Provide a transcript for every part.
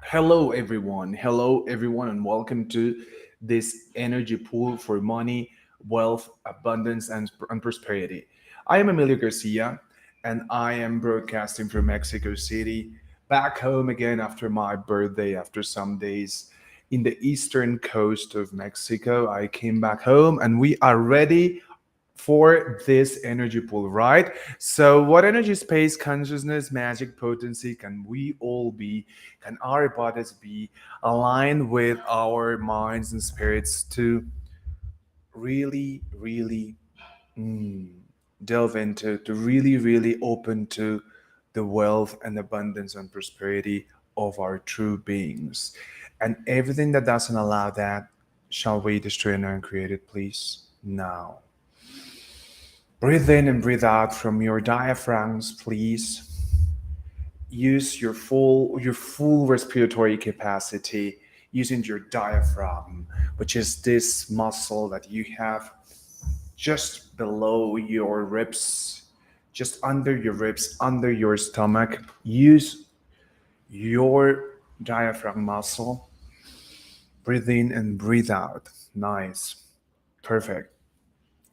Hello, everyone, and welcome to this energy pool for money, wealth, abundance, and prosperity. I am Emilio Garcia, and I am broadcasting from Mexico City, back home again after my birthday, after some days in the eastern coast of Mexico. I came back home, and we are ready for this energy pool, right? So, what energy, space, consciousness, magic, potency can we all be? Can our bodies be aligned with our minds and spirits to really delve into, to really open to the wealth and abundance and prosperity of our true beings? And everything that doesn't allow that, shall we destroy and uncreate it, please? Now. Breathe in and breathe out from your diaphragms, please. Use your full respiratory capacity using your diaphragm, which is this muscle that you have just below your ribs, just under your ribs, under your stomach. Use your diaphragm muscle. Breathe in and breathe out. Nice. Perfect.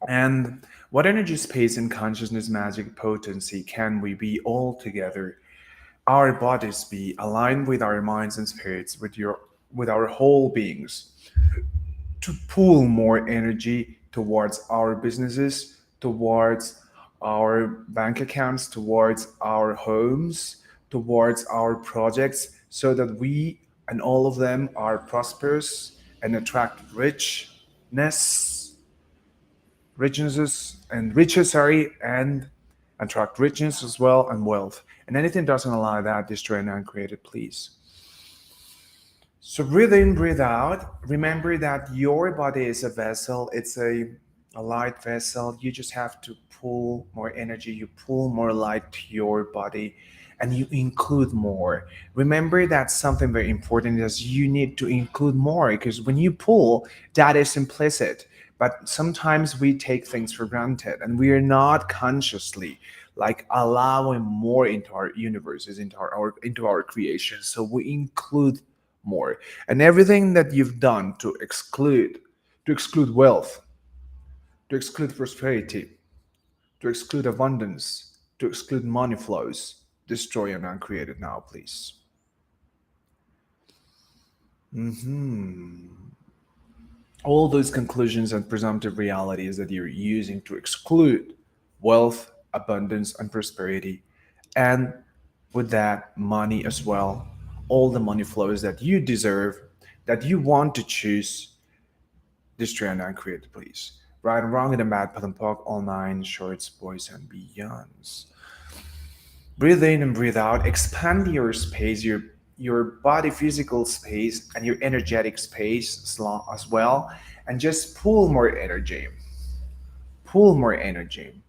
And what energy, space, and consciousness, magic, potency can we be all together? Our bodies be aligned with our minds and spirits, with our whole beings, to pull more energy towards our businesses, towards our bank accounts, towards our homes, towards our projects, so that we and all of them are prosperous and attract riches, sorry, and attract richness as well and wealth. And anything doesn't allow that, destroy and uncreate it, please. So breathe in, breathe out. Remember that your body is a vessel. It's a light vessel. You just have to pull more energy. You pull more light to your body and you include more. Remember that something very important is you need to include more, because when you pull, that is implicit. But sometimes we take things for granted and we are not consciously like allowing more into our universes, into our creation. So we include more. And everything that you've done to exclude wealth, to exclude prosperity, to exclude abundance, to exclude money flows, destroy and uncreate it now, please. All those conclusions and presumptive realities that you're using to exclude wealth, abundance, and prosperity, and with that, money as well, all the money flows that you deserve, that you want to choose, destroy and uncreate, please. Right and wrong, and the mad, and POC, all nine shorts, boys, and beyonds. Breathe in and breathe out. Expand your space, your body physical space and your energetic space as well, and just pull more energy. Pull more energy.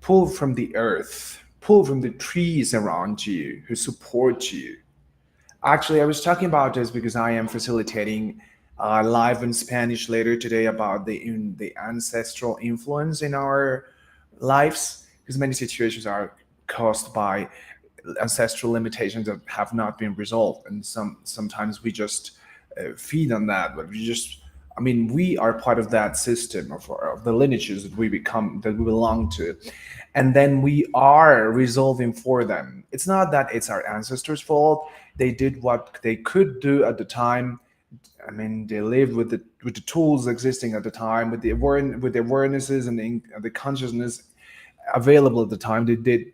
Pull from the earth. Pull from the trees around you who support you. Actually, I was talking about this because I am facilitating live in Spanish later today about the ancestral influence in our lives, because many situations are caused by ancestral limitations that have not been resolved, and sometimes we just feed on that, but we are part of that system of the lineages that we belong to, and then we are resolving for them. It's not that it's our ancestors' fault. They did what they could do at the time. They lived with the tools existing at the time, with the awarenesses and the consciousness available at the time. They did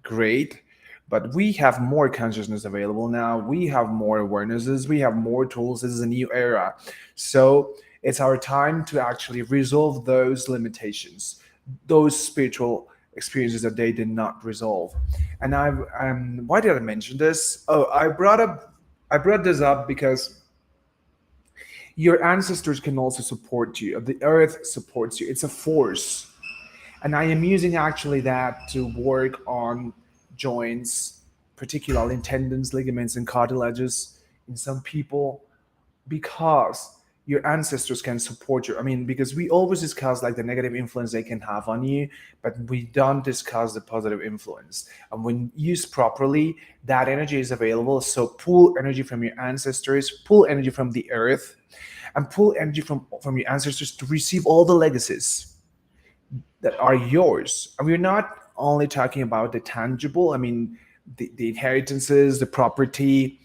great, but we have more consciousness available now. We have more awarenesses. We have more tools. This is a new era. So it's our time to actually resolve those limitations, those spiritual experiences that they did not resolve. And why did I mention this? Oh, I brought this up because your ancestors can also support you. The earth supports you. It's a force. And I am using actually that to work on joints, particularly tendons, ligaments, and cartilages in some people, because your ancestors can support you. I mean, because we always discuss like the negative influence they can have on you, but we don't discuss the positive influence. And when used properly, that energy is available. So pull energy from your ancestors, pull energy from the earth, and pull energy from your ancestors to receive all the legacies that are yours. And we're not only talking about the tangible, I mean, the inheritances, the property,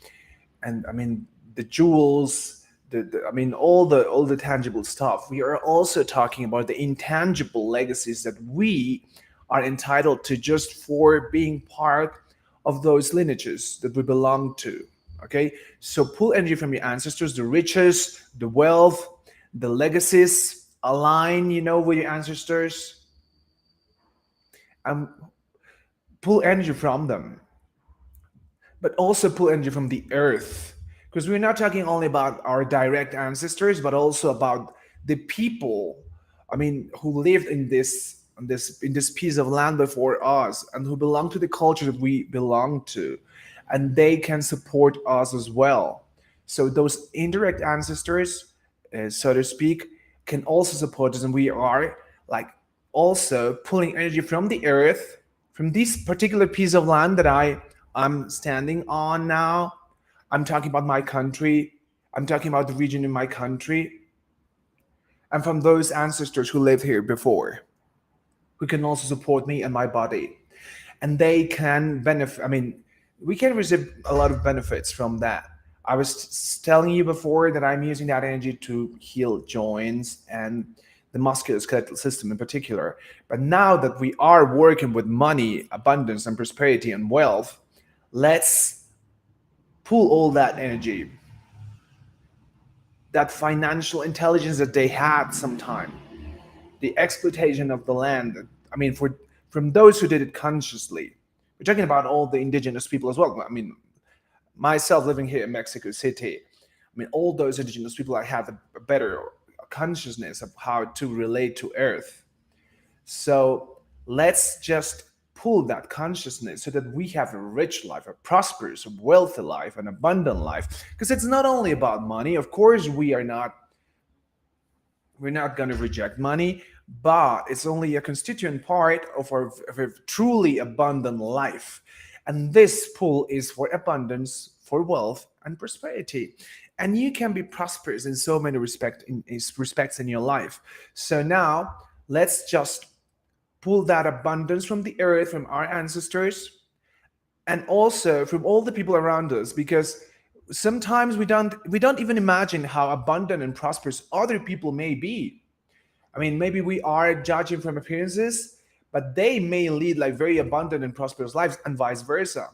and I mean the jewels, I mean all the tangible stuff. We are also talking about the intangible legacies that we are entitled to just for being part of those lineages that we belong to. Okay, so pull energy from your ancestors, the riches, the wealth, the legacies. Align, with your ancestors, and pull energy from them, but also pull energy from the earth. Because we're not talking only about our direct ancestors, but also about the people, I mean, who lived in this piece of land before us and who belong to the culture that we belong to. And they can support us as well. So those indirect ancestors, so to speak, can also support us, and we are like also pulling energy from the earth, from this particular piece of land that I'm standing on now. I'm talking about my country. I'm talking about the region in my country, and from those ancestors who lived here before, who can also support me and my body, and they can benefit. I mean, we can receive a lot of benefits from that. I was telling you before that I'm using that energy to heal joints and the musculoskeletal system in particular. But now that we are working with money, abundance, and prosperity and wealth, let's pull all that energy, that financial intelligence that they had sometime, the exploitation of the land. I mean, from those who did it consciously. We're talking about all the indigenous people as well. I mean, myself living here in Mexico City, I mean, all those indigenous people, I have a better consciousness of how to relate to Earth. So let's just pull that consciousness so that we have a rich life, a prosperous, a wealthy life, an abundant life. Because it's not only about money. Of course, we're not going to reject money, but it's only a constituent part of a truly abundant life. And this pool is for abundance, for wealth, and prosperity. And you can be prosperous in so many respects in your life. So now let's just pull that abundance from the earth, from our ancestors, and also from all the people around us, because sometimes we don't even imagine how abundant and prosperous other people may be. I mean, maybe we are judging from appearances, but they may lead like very abundant and prosperous lives, and vice versa.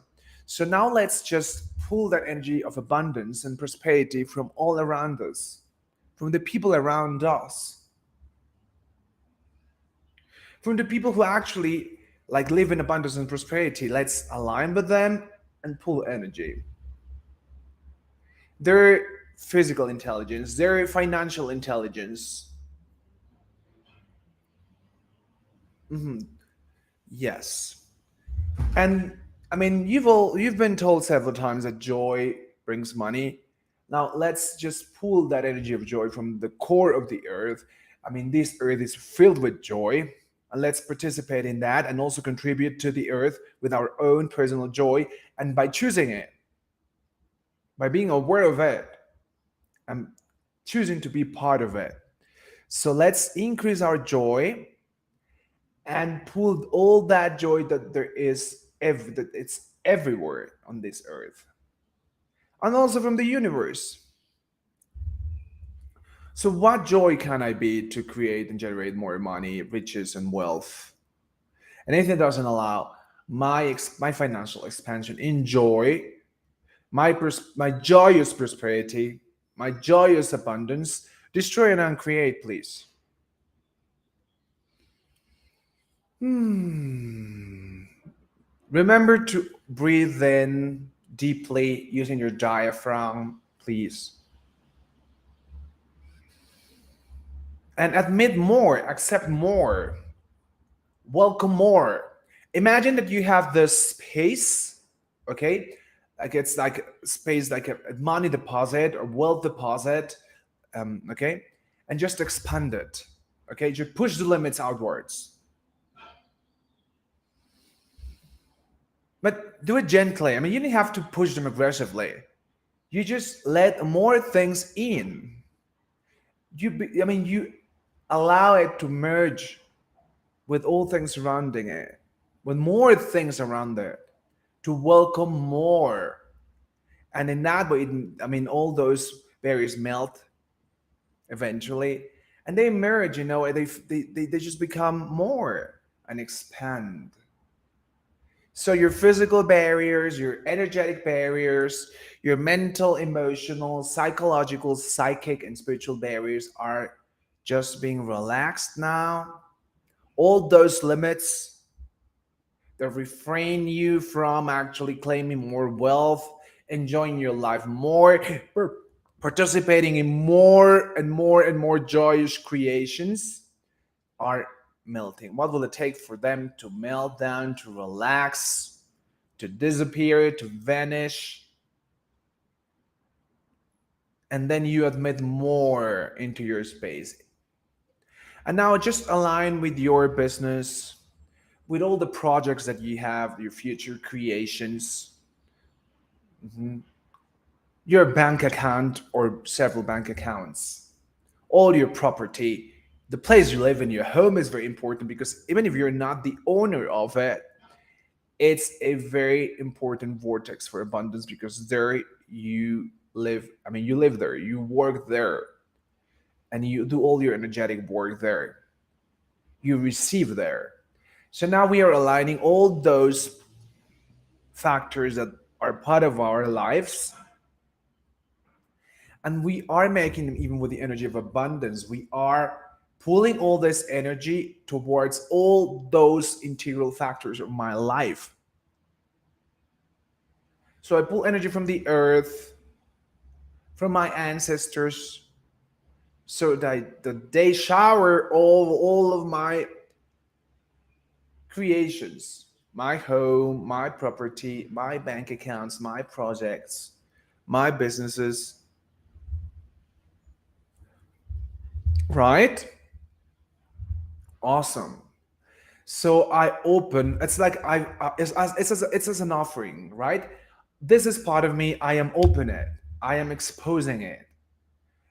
So now let's just pull that energy of abundance and prosperity from all around us, from the people around us, from the people who actually like live in abundance and prosperity. Let's align with them and pull energy. Their physical intelligence, their financial intelligence. Yes. And I mean, you've been told several times that joy brings money. Now let's just pull that energy of joy from the core of the earth. I mean, this earth is filled with joy, and let's participate in that and also contribute to the earth with our own personal joy. And by choosing it, by being aware of it, and choosing to be part of it. So let's increase our joy and pull all that joy that there is, that it's everywhere on this earth, and also from the universe. So what joy can I be to create and generate more money, riches, and wealth? And if it doesn't allow my financial expansion, enjoy my joyous prosperity, my joyous abundance, destroy and uncreate, please. Remember to breathe in deeply using your diaphragm, please. And admit more, accept more, welcome more. Imagine that you have this space, okay? Like it's like space like a money deposit or wealth deposit, Okay, and just expand it. Okay, just push the limits outwards, but do it gently. I mean, you don't have to push them aggressively. You just let more things in. I mean, you allow it to merge with all things surrounding it, with more things around it, to welcome more. And in that way, I mean, all those barriers melt eventually, and they merge. They just become more and expand. So your physical barriers, your energetic barriers, your mental, emotional, psychological, psychic, and spiritual barriers are just being relaxed now. All those limits that refrain you from actually claiming more wealth, enjoying your life more, participating in more and more and more joyous creations are melting. What will it take for them to melt down, to relax, to disappear, to vanish? And then you admit more into your space. And now just align with your business, with all the projects that you have, your future creations, your bank account or several bank accounts, all your property, the place you live in, your home is very important because even if you're not the owner of it, it's a very important vortex for abundance because there you live. I mean, you live there, you work there, and you do all your energetic work there. You receive there. So now we are aligning all those factors that are part of our lives, and we are making them even with the energy of abundance. We are pulling all this energy towards all those integral factors of my life. So I pull energy from the earth, from my ancestors, so that they shower all of my creations, my home, my property, my bank accounts, my projects, my businesses, right? Awesome. So I open. It's like it's as an offering, right? This is part of me. I am open it. I am exposing it.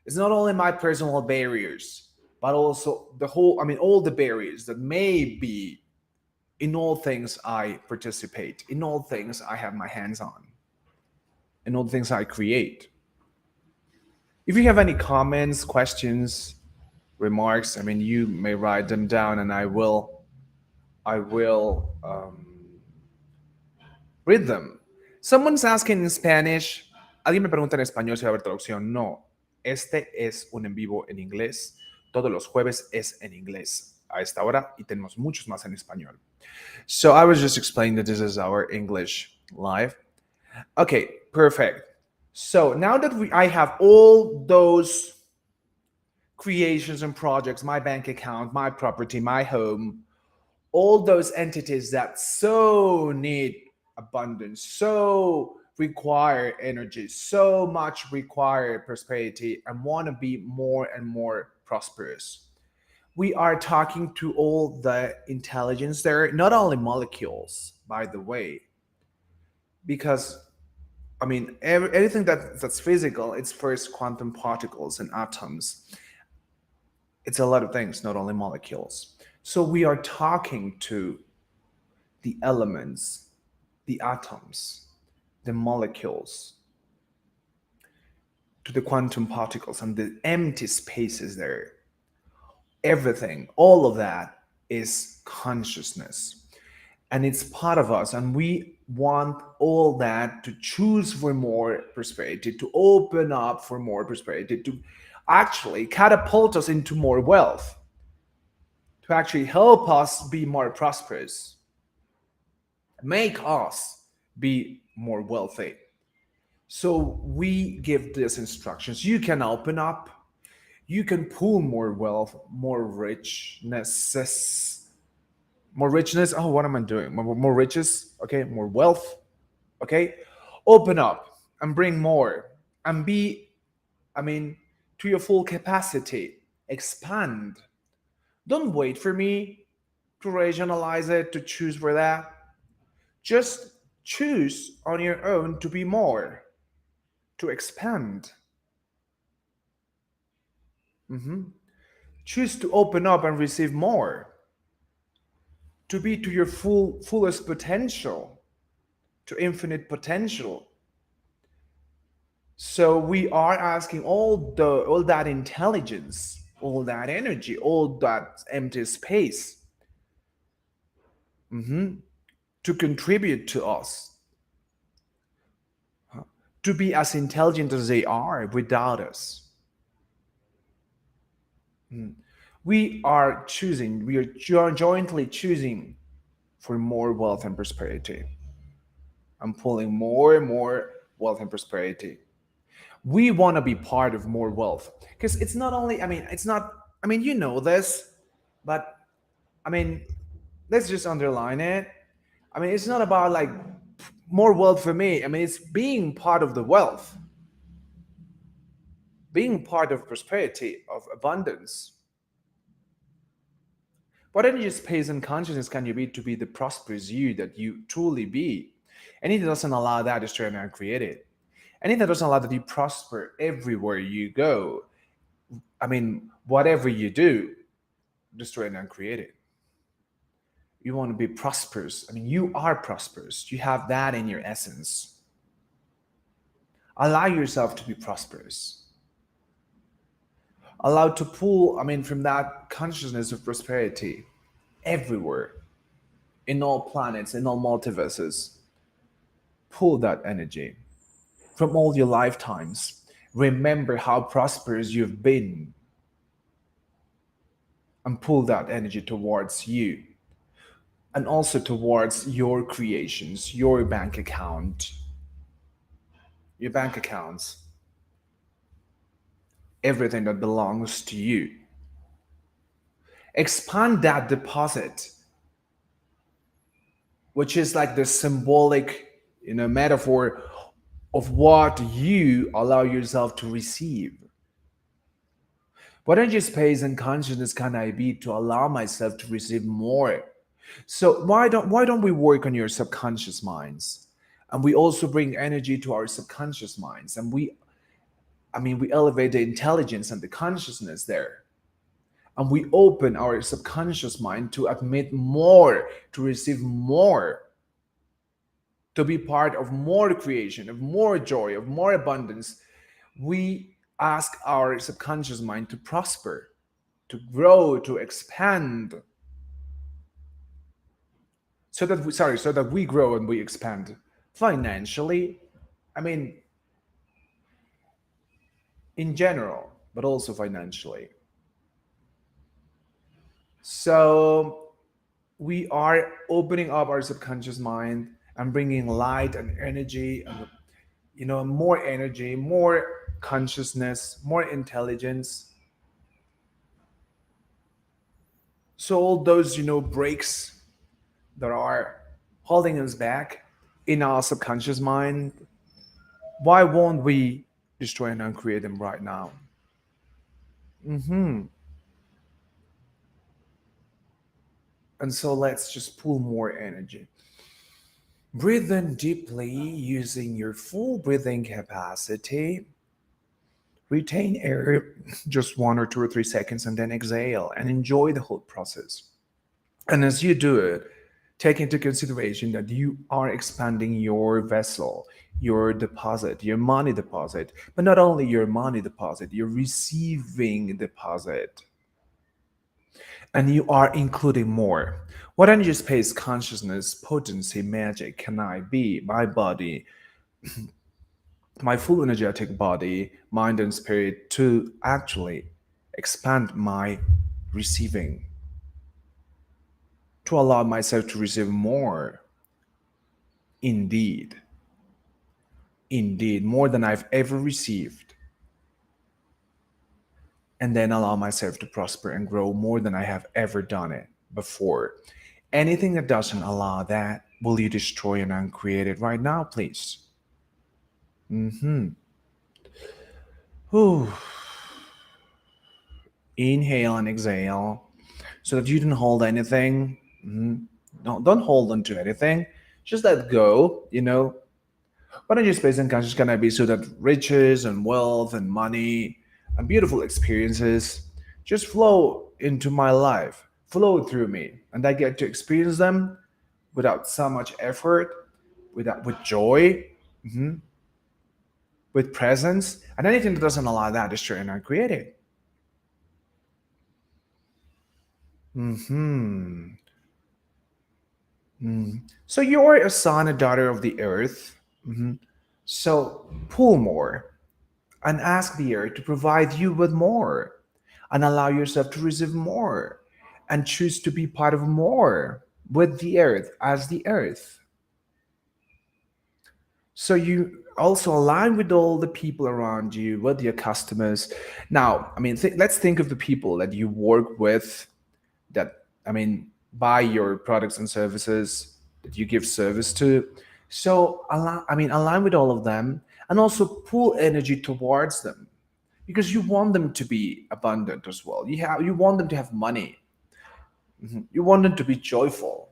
It's not only my personal barriers, but also the whole. I mean, all the barriers that may be in all things I participate, in all things I have my hands on, in all things I create. If you have any comments, questions, remarks, I mean, you may write them down, and I will read them. Someone's asking in Spanish. Alguien me pregunta en español si va a haber traducción. No, este es un en vivo en inglés. Todos los jueves es en inglés a esta hora y tenemos muchos más en español. So I was just explaining that this is our English live. Okay, perfect. So now that I have all those creations and projects, my bank account, my property, my home, all those entities that so need abundance, so require energy, so much require prosperity, and want to be more and more prosperous. We are talking to all the intelligence there, not only molecules, by the way, because I mean, everything that's physical, it's first quantum particles and atoms. It's a lot of things, not only molecules. So we are talking to the elements, the atoms, the molecules, to the quantum particles and the empty spaces there. Everything, all of that is consciousness. And it's part of us. And we want all that to choose for more prosperity, to open up for more prosperity, to actually catapult us into more wealth, to actually help us be more prosperous, make us be more wealthy. So we give these instructions. You can open up, you can pull more wealth, more richness, more richness. Oh, what am I doing? More riches, okay, more wealth, okay. Open up and bring more and be, I mean, to your full capacity. Expand. Don't wait for me to rationalize it, to choose for that. Just choose on your own to be more, to expand. Mhm. Choose to open up and receive more, to be to your fullest potential, to infinite potential. So we are asking all that intelligence, all that energy, all that empty space, mhm, to contribute to us, to be as intelligent as they are without us. We are jointly choosing for more wealth and prosperity. I'm pulling more and more wealth and prosperity. We want to be part of more wealth because it's not only, it's not, you know this, but I mean, let's just underline it. It's not about like more wealth for me. It's being part of the wealth, being part of prosperity, of abundance. What energy, space, and consciousness can you be to be the prosperous you that you truly be? Anything that doesn't allow that is trying to create it. Anything that doesn't allow that you prosper everywhere you go. Whatever you do, destroy and uncreate it. You want to be prosperous. You are prosperous. You have that in your essence. Allow yourself to be prosperous. Allow to pull, from that consciousness of prosperity everywhere, in all planets, in all multiverses. Pull that energy from all your lifetimes. Remember how prosperous you've been and pull that energy towards you and also towards your creations, your bank accounts, everything that belongs to you. Expand that deposit, which is like the symbolic, metaphor of what you allow yourself to receive. What energy, space, and consciousness can I be to allow myself to receive more? So why don't we work on your subconscious minds, and we also bring energy to our subconscious minds, and we elevate the intelligence and the consciousness there, and we open our subconscious mind to admit more, to receive more, to be part of more creation, of more joy, of more abundance. We ask our subconscious mind to prosper, to grow, to expand, so that we grow and we expand financially. I mean, in general, but also financially. So we are opening up our subconscious mind and bringing light and energy and more energy, more consciousness, more intelligence. So all those breaks that are holding us back in our subconscious mind, why won't we destroy and uncreate them right now? And so let's just pull more energy. Breathe in deeply using your full breathing capacity. Retain air just 1 or 2 or 3 seconds and then exhale and enjoy the whole process. And as you do it, take into consideration that you are expanding your vessel, your deposit, your money deposit, but not only your money deposit, your receiving deposit. And you are including more. What energy, space, consciousness, potency, magic can I be? My body, my full energetic body, mind, and spirit to actually expand my receiving, to allow myself to receive more. Indeed, indeed, more than I've ever received. And then allow myself to prosper and grow more than I have ever done it before. Anything that doesn't allow that, will you destroy and uncreate it right now, please? Whew. Inhale and exhale so that you don't hold anything. Don't hold on to anything. Just let go, But in your space and conscious can I be so that riches and wealth and money and beautiful experiences just flow into my life, flow through me, and I get to experience them without so much effort, with joy, with presence, and anything that doesn't allow that is trying to create it. So you're a son, a daughter of the earth. So pull more and ask the earth to provide you with more and allow yourself to receive more and choose to be part of more with the earth as the earth. So you also align with all the people around you, with your customers. Now, let's think of the people that you work with, that buy your products and services, that you give service to. So align with all of them and also pull energy towards them because you want them to be abundant as well. You want them to have money. You want them to be joyful.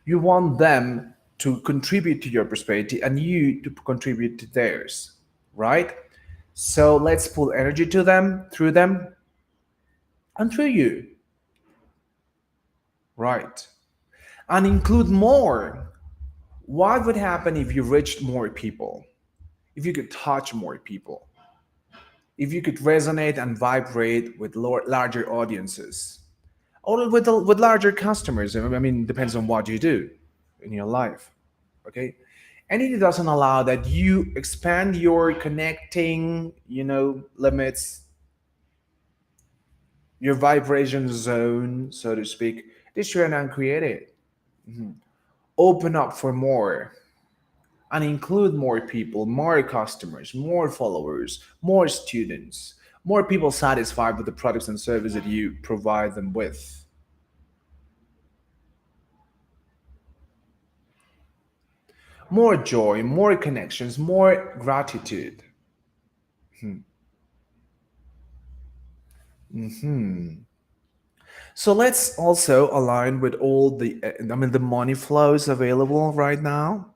You want them to contribute to your prosperity and you to contribute to theirs, right? So let's pull energy to them, through them, and through you, right? And include more. What would happen if you reached more people? If you could touch more people? If you could resonate and vibrate with larger audiences? Or with larger customers? Depends on what you do in your life. Okay, and it doesn't allow that you expand your connecting limits, your vibration zone, so to speak. This you're not created. Open up for more and include more people, more customers, more followers, more students, more people satisfied with the products and services that you provide them with. More joy, more connections, more gratitude. So let's also align with all the money flows available right now.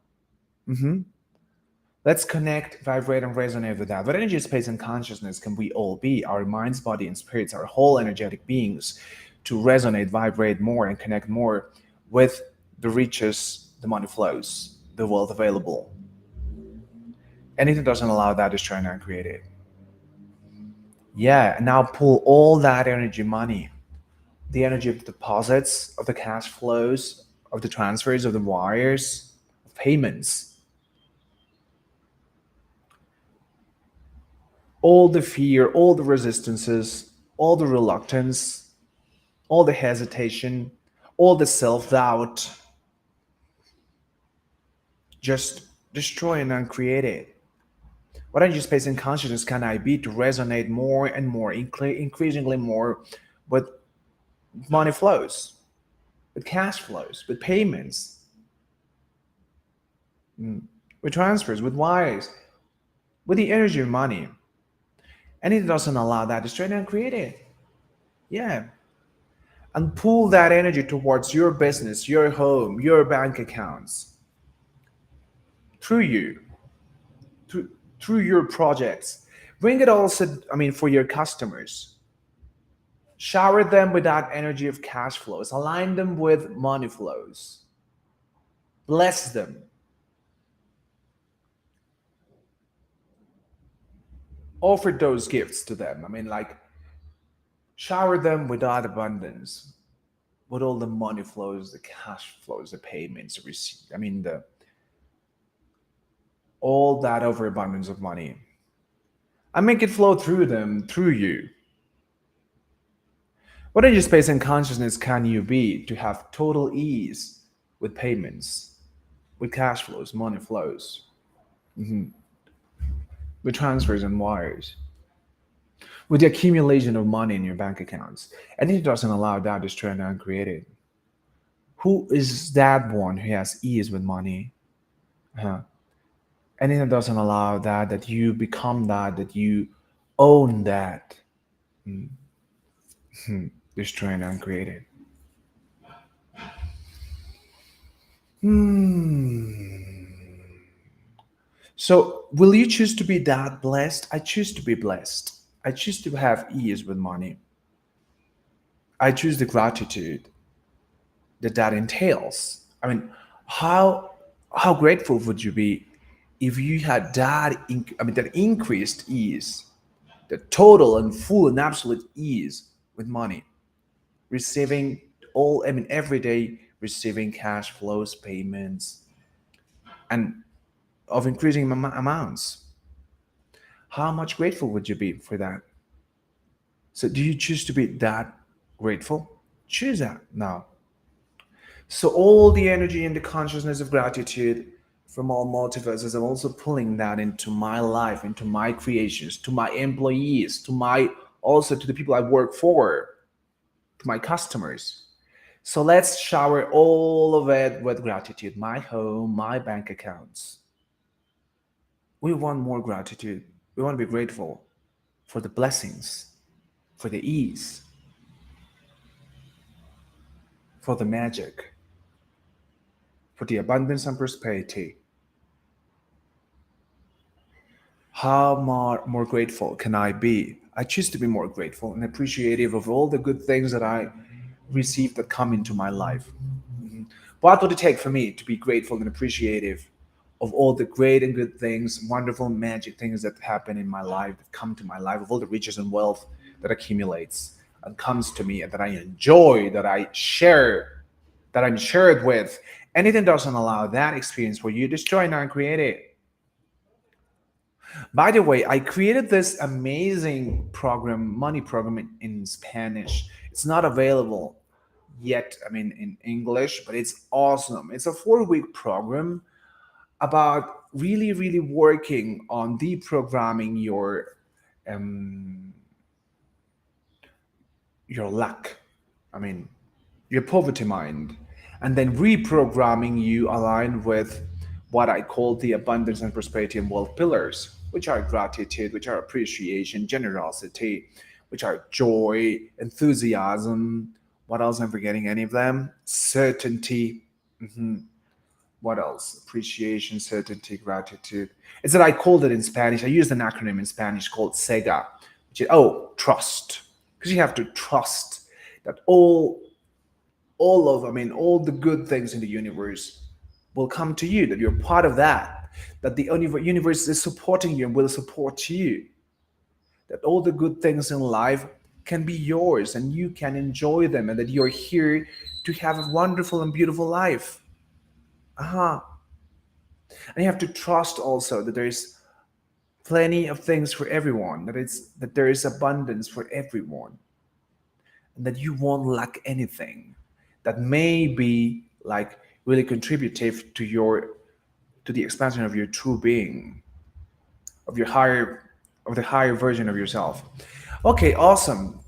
Let's connect, vibrate, and resonate with that. What energy, space, and consciousness can we all be? Our minds, body, and spirits, our whole energetic beings, to resonate, vibrate more, and connect more with the riches, the money flows, the wealth available. Anything that doesn't allow that is trying to create it. Yeah, now pull all that energy, money, the energy of the deposits, of the cash flows, of the transfers, of the wires, of payments, all the fear, all the resistances, all the reluctance, all the hesitation, all the self doubt, just destroy and uncreate it. What energy, space, and consciousness can I be to resonate more and more, increasingly more with money flows, with cash flows, with payments, with transfers, with wires, with the energy of money? And it doesn't allow that, destroy and uncreate it. Yeah. And pull that energy towards your business, your home, your bank accounts, through you, through, through your projects. Bring it also, for your customers. Shower them with that energy of cash flows. Align them with money flows. Bless them. Offer those gifts to them. Shower them with that abundance, with all the money flows, the cash flows, the payments, the receipt. The all that overabundance of money. And make it flow through them, through you. What energy, space, and consciousness can you be to have total ease with payments, with cash flows, money flows, with transfers and wires, with the accumulation of money in your bank accounts? And it doesn't allow that, is trying to uncreate it. Who is that one who has ease with money? Anything that doesn't allow that, that you become that you own that. Destroying and creating. Hmm. So, will you choose to be that blessed? I choose to be blessed. I choose to have ease with money. I choose the gratitude that that entails. I mean, how how grateful would you be if you had that increased ease, the total and full and absolute ease with money, receiving every day receiving cash flows, payments, and of increasing amounts. How much grateful would you be for that? So, do you choose to be that grateful? Choose that now. So, all the energy and the consciousness of gratitude from all multiverses, I'm also pulling that into my life, into my creations, to my employees, to my also to the people I work for, to my customers. So, let's shower all of it with gratitude. My home, my bank accounts. We want more gratitude. We want to be grateful for the blessings, for the ease, for the magic, for the abundance and prosperity. How more grateful can I be? I choose to be more grateful and appreciative of all the good things that I receive that come into my life. What would it take for me to be grateful and appreciative of all the great and good things, wonderful magic things that happen in my life, that come to my life, of all the riches and wealth that accumulates and comes to me and that I enjoy, that I share, that I'm shared with? Anything doesn't allow that experience for you, destroy and uncreate it. By the way, I created this amazing program, money program in Spanish. It's not available yet, in English, but it's awesome. It's a 4-week program about really, really working on deprogramming um, your lack. I mean, your poverty mind, and then reprogramming you aligned with what I call the abundance and prosperity and wealth pillars, which are gratitude, which are appreciation, generosity, which are joy, enthusiasm. What else? I'm forgetting any of them. Certainty. What else? Appreciation, certainty, gratitude. It's that I called it in Spanish. I used an acronym in Spanish called SEGA, which is trust, because you have to trust that all the good things in the universe will come to you, that you're part of that, that the universe is supporting you and will support you, that all the good things in life can be yours and you can enjoy them, and that you're here to have a wonderful and beautiful life. Uh-huh. And you have to trust also that there is plenty of things for everyone, that there is abundance for everyone, and that you won't lack anything that may be like really contributive to the expansion of your true being, of your higher of the higher version of yourself. Okay, awesome.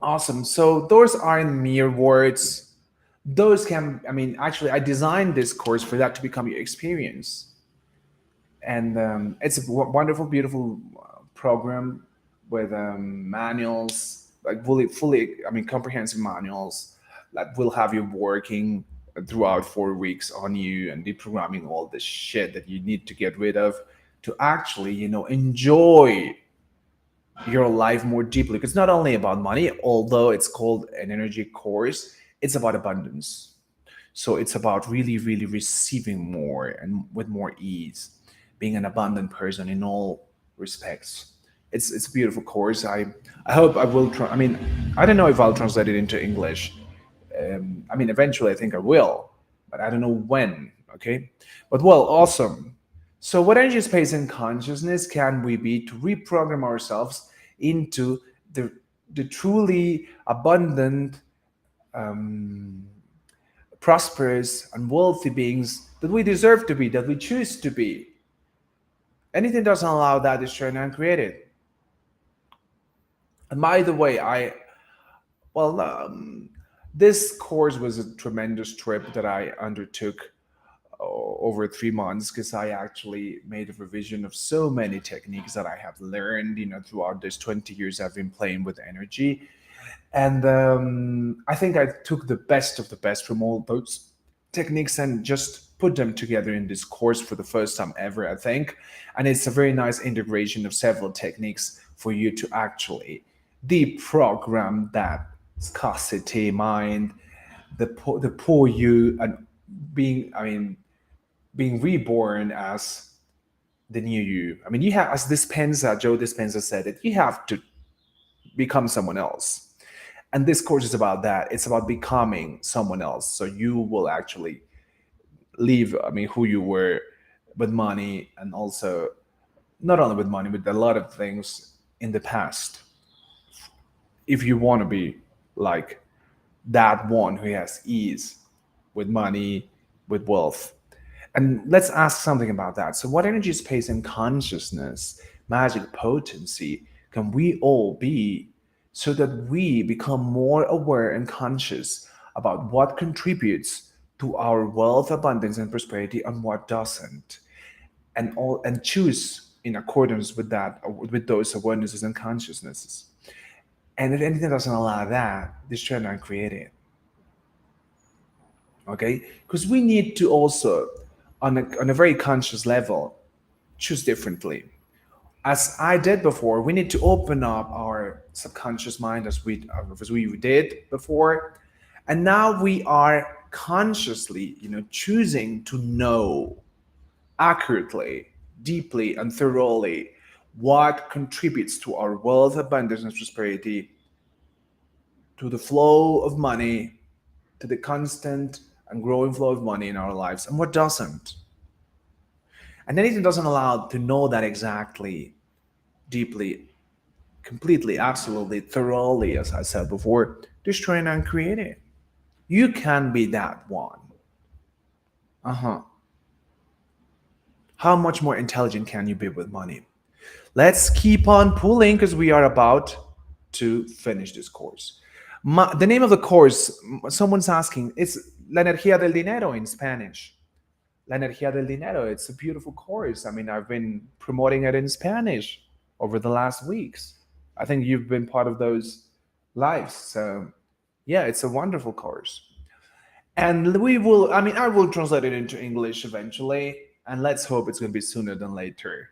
Awesome. So those aren't mere words. Those can, actually, I designed this course for that to become your experience. And it's a wonderful, beautiful program with manuals, like comprehensive manuals that will have you working throughout 4 weeks on you and deprogramming all the shit that you need to get rid of to actually, enjoy your life more deeply. Because it's not only about money, although it's called an energy course, it's about abundance. So it's about really, really receiving more and with more ease, being an abundant person in all respects. It's a beautiful course. I hope I will try. I don't know if I'll translate it into English. Eventually I think I will, but I don't know when. Okay, but well, awesome. So, what energy, space, and consciousness can we be to reprogram ourselves into the the truly abundant, prosperous, and wealthy beings that we deserve to be, that we choose to be? Anything doesn't allow that is trying to uncreate it. And by the way, well, this course was a tremendous trip that I undertook over 3 months, because I actually made a revision of so many techniques that I have learned, throughout these 20 years I've been playing with energy. And I think I took the best of the best from all those techniques and just put them together in this course for the first time ever, I think. And it's a very nice integration of several techniques for you to actually deprogram that scarcity mind, the poor you, and being, I mean, being reborn as the new you. I mean, you have, as Joe Dispenza said it, you have to become someone else. And this course is about that. It's about becoming someone else. So you will actually leave, I mean, who you were with money, and also not only with money, with a lot of things in the past. If you want to be like that one who has ease with money, with wealth. And let's ask something about that. So, what energy, space, and consciousness, magic, potency can we all be so that we become more aware and conscious about what contributes to our wealth, abundance, and prosperity, and what doesn't, and choose in accordance with that, with those awarenesses and consciousnesses. And if anything doesn't allow that, destroy and uncreate it. Okay, because we need to also, on a very conscious level, choose differently. As I did before, we need to open up our subconscious mind as we did before, and now we are consciously, choosing to know accurately, deeply, and thoroughly what contributes to our wealth, abundance, and prosperity, to the flow of money, to the constant and growing flow of money in our lives, and what doesn't. And anything doesn't allow to know that exactly, deeply, completely, absolutely, thoroughly, as I said before, destroying and creating. You can be that one. Uh huh. How much more intelligent can you be with money? Let's keep on pulling because we are about to finish this course. The name of the course, someone's asking, it's La Energía del Dinero in Spanish. La Energía del Dinero. It's a beautiful course. I mean, I've been promoting it in Spanish over the last weeks. I think you've been part of those lives. So, yeah, it's a wonderful course. And I will translate it into English eventually. And let's hope it's going to be sooner than later.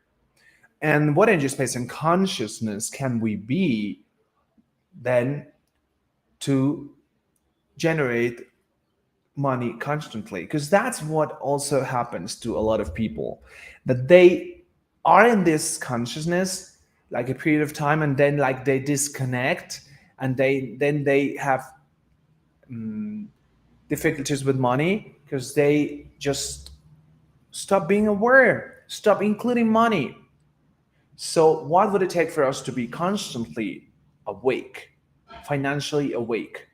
And what energy, space, and consciousness can we be then to generate money constantly? Because that's what also happens to a lot of people, that they are in this consciousness like a period of time, and then like they disconnect, and they have difficulties with money because they just stop being aware, stop including money. So, what would it take for us to be constantly awake, financially awake,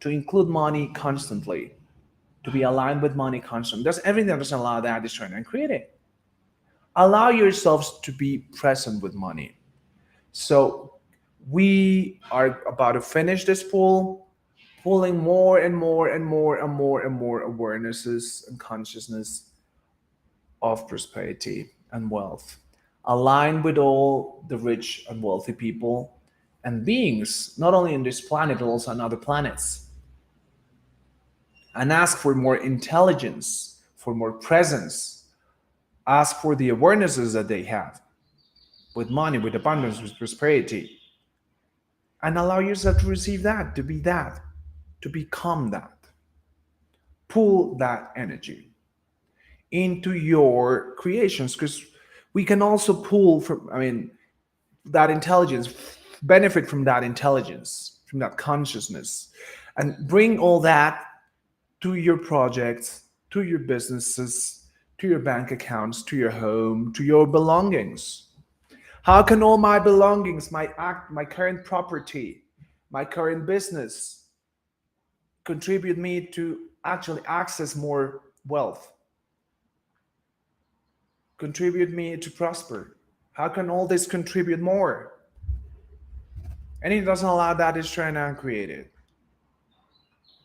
to include money constantly, to be aligned with money constantly? There's everything that doesn't allow that is trying to create it. Allow yourselves to be present with money. So, we are about to finish this pool, pulling more and more and more and more and more awarenesses and consciousness of prosperity and wealth. Align with all the rich and wealthy people and beings, not only in this planet, but also on other planets. And ask for more intelligence, for more presence. Ask for the awarenesses that they have with money, with abundance, with prosperity. And allow yourself to receive that, to be that, to become that. Pull that energy into your creations, because we can also pull from, that intelligence, benefit from that intelligence, from that consciousness, and bring all that to your projects, to your businesses, to your bank accounts, to your home, to your belongings. How can all my belongings, my current property, my current business contribute me to actually access more wealth, contribute me to prosper? How can all this contribute more? And it doesn't allow that, is trying to create it.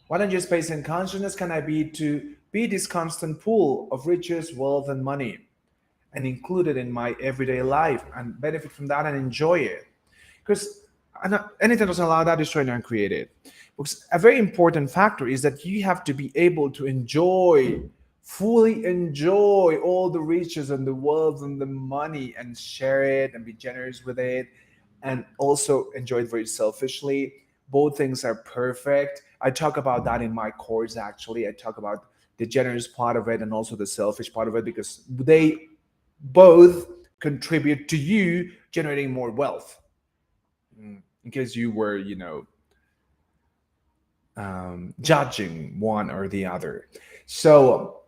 What energy, space, and consciousness can I be to be this constant pool of riches, wealth, and money, and include it in my everyday life and benefit from that and enjoy it? Because And anything doesn't allow that, destroy and create it. Because a very important factor is that you have to be able to enjoy, fully enjoy all the riches and the wealth and the money and share it and be generous with it, and also enjoy it very selfishly. Both things are perfect. I talk about that in my course actually. I talk about the generous part of it and also the selfish part of it, because they both contribute to you generating more wealth. In case you were, judging one or the other. So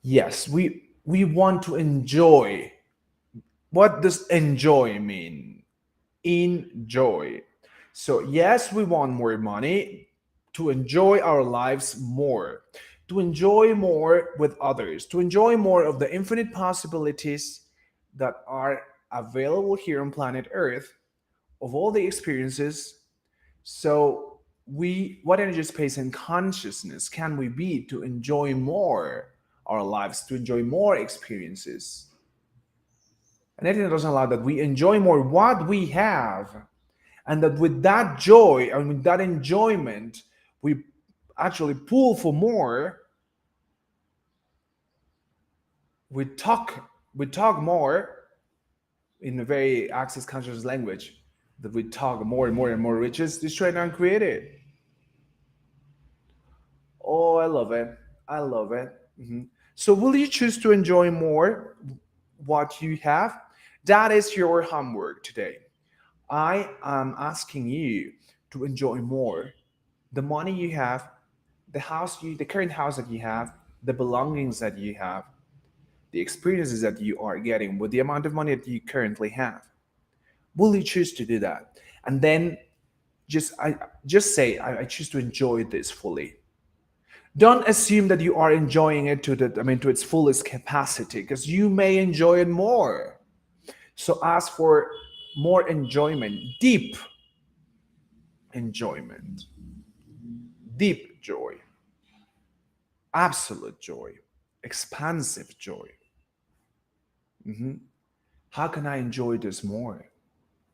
yes, we want to enjoy. What does enjoy mean? Enjoy. So yes, we want more money to enjoy our lives more, to enjoy more with others, to enjoy more of the infinite possibilities that are available here on planet Earth, of all the experiences. So what energy, space, and consciousness can we be to enjoy more our lives, to enjoy more experiences? And anything that doesn't allow that, we enjoy more what we have, and that with that joy and with that enjoyment, we actually pull for more. We talk more in a very access conscious language, that we talk more and more and more riches, destroy and create it. Oh, I love it. I love it. So, will you choose to enjoy more what you have? That is your homework today. I am asking you to enjoy more the money you have, the current house that you have, the belongings that you have, the experiences that you are getting with the amount of money that you currently have. Will you choose to do that? And then just say, I choose to enjoy this fully. Don't assume that you are enjoying it to its fullest capacity, because you may enjoy it more. So ask for more enjoyment, deep enjoyment, deep joy, absolute joy, expansive joy. How can I enjoy this more?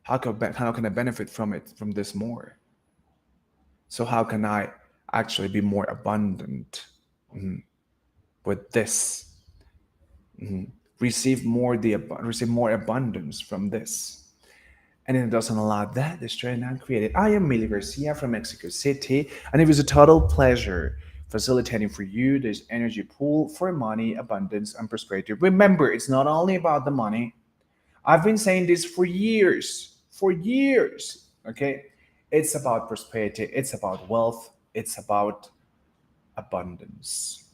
How can I benefit from it, from this more? So how can I actually be more abundant with this? Receive more abundance from this. And it doesn't allow that, destroy and uncreate it. I am Milly Garcia from Mexico City, and it was a total pleasure facilitating for you this energy pool for money, abundance, and prosperity. Remember, it's not only about the money. I've been saying this for years. Okay, it's about prosperity, it's about wealth, it's about abundance.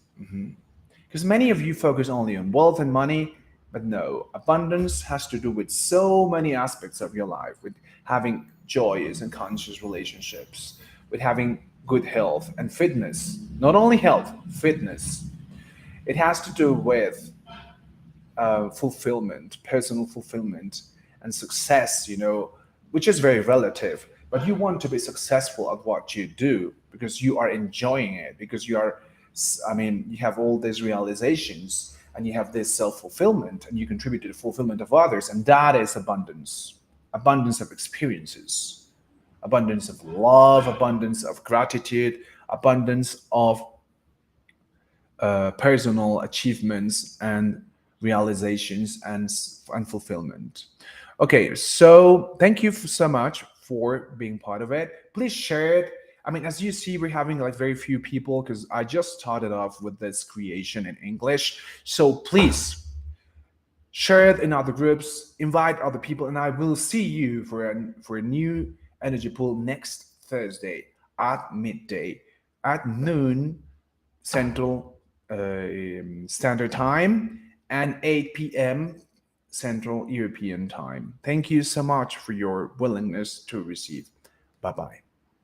Because many of you focus only on wealth and money, but no, abundance has to do with so many aspects of your life, with having joyous and conscious relationships, with having good health and fitness. Not only health, fitness. It has to do with fulfillment, personal fulfillment, and success, which is very relative. But you want to be successful at what you do because you are enjoying it, because you have all these realizations and you have this self fulfillment and you contribute to the fulfillment of others. And that is abundance, abundance of experiences, abundance of love, abundance of gratitude, abundance of personal achievements and realizations and fulfillment. Okay, so thank you so much for being part of it. Please share it. As you see, we're having like very few people because I just started off with this creation in English. So please share it in other groups, invite other people, and I will see you for a new energy pool next Thursday at midday, at noon Central Standard Time and 8 p.m. Central European Time. Thank you so much for your willingness to receive. Bye bye.